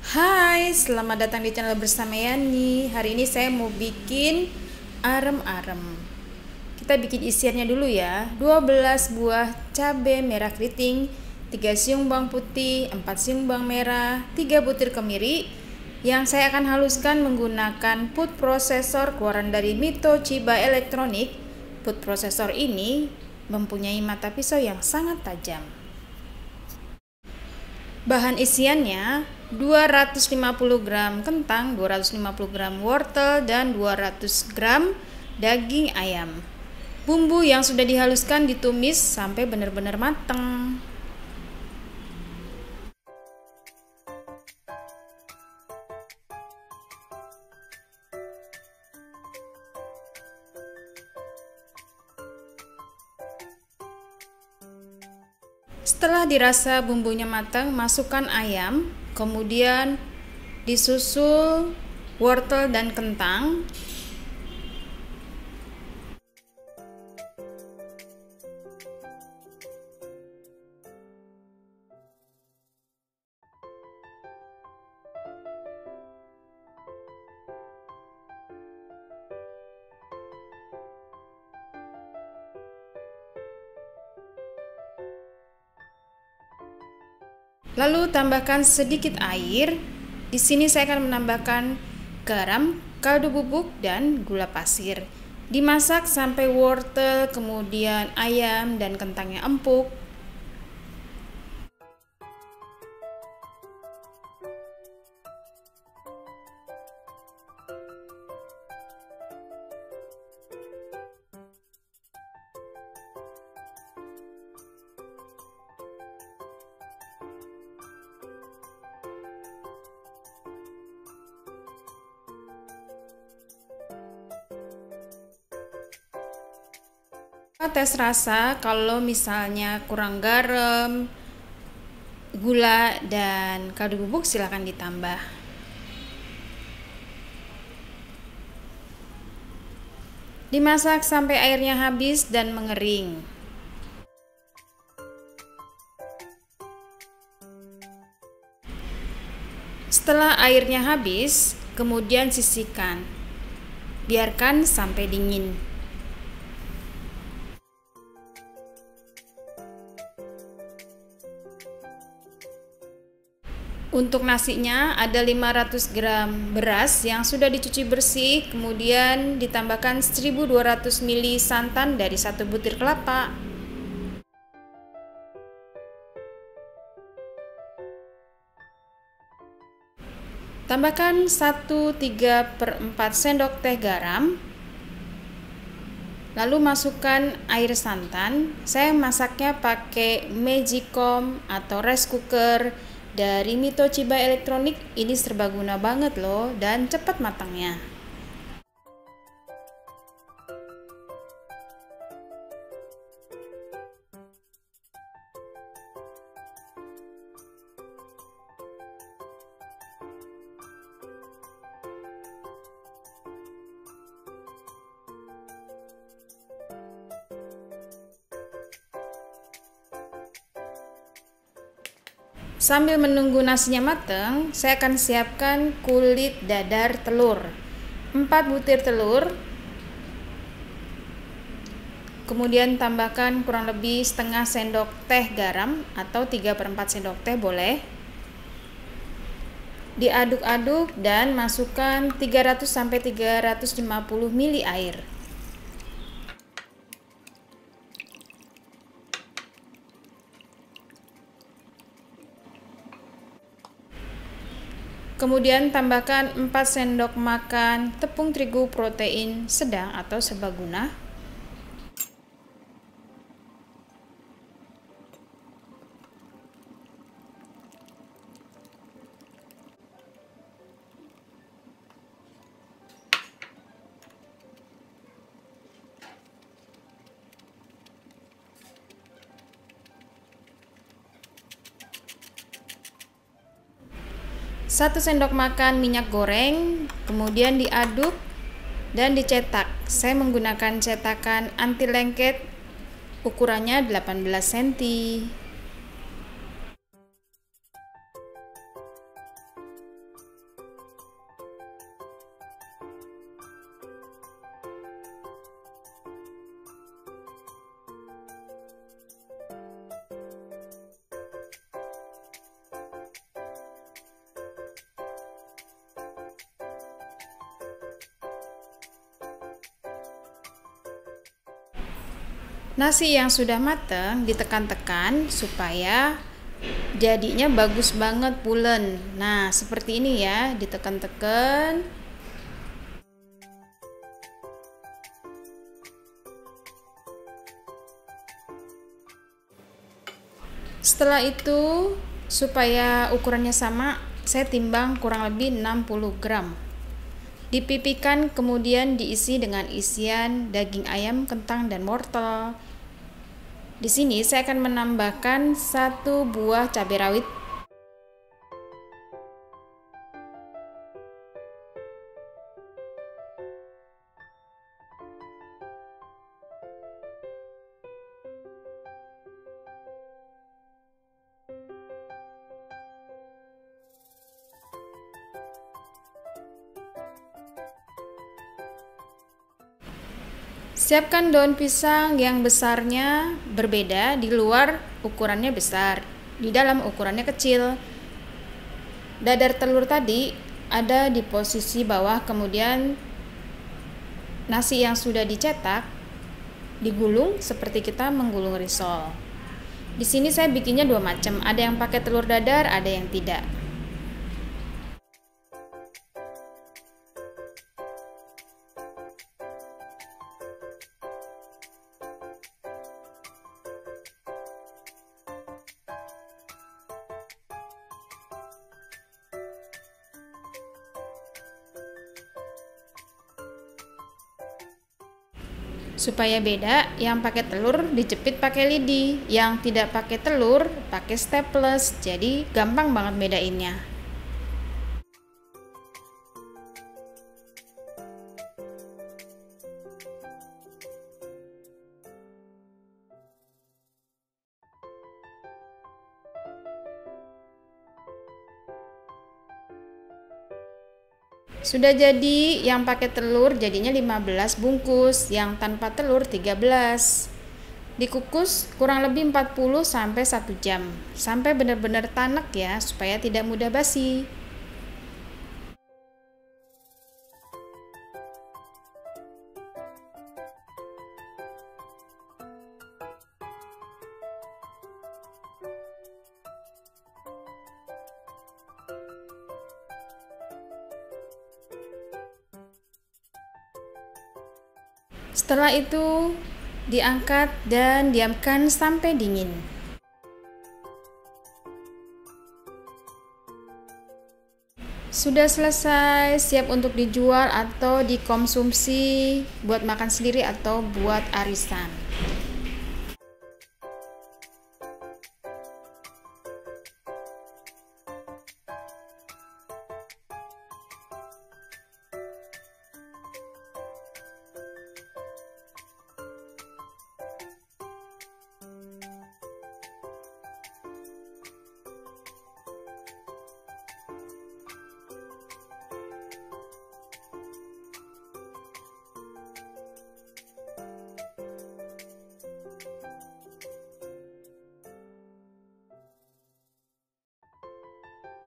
Hai, selamat datang di channel bersama Yani. Hari ini saya mau bikin arem-arem. Kita bikin isiannya dulu ya. 12 buah cabai merah keriting, 3 siung bawang putih, 4 siung bawang merah, 3 butir kemiri yang saya akan haluskan menggunakan food processor keluaran dari Mito Chiba Electronic. Food processor ini mempunyai mata pisau yang sangat tajam. Bahan isiannya 250 gram kentang, 250 gram wortel, dan 200 gram daging ayam. Bumbu yang sudah dihaluskan ditumis sampai benar-benar matang. Setelah dirasa bumbunya matang, masukkan ayam, kemudian disusul wortel dan kentang. Lalu tambahkan sedikit air. Di sini saya akan menambahkan garam, kaldu bubuk, dan gula pasir. Dimasak sampai wortel, kemudian ayam dan kentangnya empuk. Tes rasa, kalau misalnya kurang garam, gula, dan kaldu bubuk silahkan ditambah. Dimasak sampai airnya habis dan mengering. Setelah airnya habis, kemudian sisihkan. Biarkan sampai dingin. Untuk nasinya ada 500 gram beras yang sudah dicuci bersih, kemudian ditambahkan 1200 ml santan dari 1 butir kelapa. Tambahkan 1/3/4 sendok teh garam. Lalu masukkan air santan. Saya masaknya pakai Magicom atau rice cooker dari Mito Chiba Electronic. Ini serbaguna banget loh dan cepat matangnya. Sambil menunggu nasinya matang, saya akan siapkan kulit dadar telur. 4 butir telur. Kemudian tambahkan kurang lebih setengah sendok teh garam atau 3/4 sendok teh boleh. Diaduk-aduk dan masukkan 300 sampai 350 ml air. Kemudian tambahkan 4 sendok makan tepung terigu protein sedang atau serbaguna. Satu sendok makan minyak goreng, kemudian diaduk dan dicetak. Saya menggunakan cetakan anti lengket, ukurannya 18 cm. Nasi yang sudah matang ditekan-tekan supaya jadinya bagus banget pulen. Nah, seperti ini ya, ditekan-tekan. Setelah itu, supaya ukurannya sama, saya timbang kurang lebih 60 gram. Dipipihkan kemudian diisi dengan isian daging ayam, kentang, dan wortel. Di sini saya akan menambahkan 1 buah cabai rawit. Siapkan daun pisang yang besarnya berbeda, di luar ukurannya besar, di dalam ukurannya kecil. Dadar telur tadi ada di posisi bawah, kemudian nasi yang sudah dicetak digulung seperti kita menggulung risol. Di sini saya bikinnya 2 macam, ada yang pakai telur dadar, ada yang tidak. Supaya beda, yang pakai telur dijepit pakai lidi, yang tidak pakai telur pakai staples, jadi gampang banget bedainnya. Sudah jadi, yang pakai telur jadinya 15 bungkus, yang tanpa telur 13. Dikukus kurang lebih 40 sampai 1 jam, sampai benar-benar tanek ya, supaya tidak mudah basi. Setelah itu diangkat dan diamkan sampai dingin. Sudah selesai, siap untuk dijual atau dikonsumsi buat makan sendiri atau buat arisan.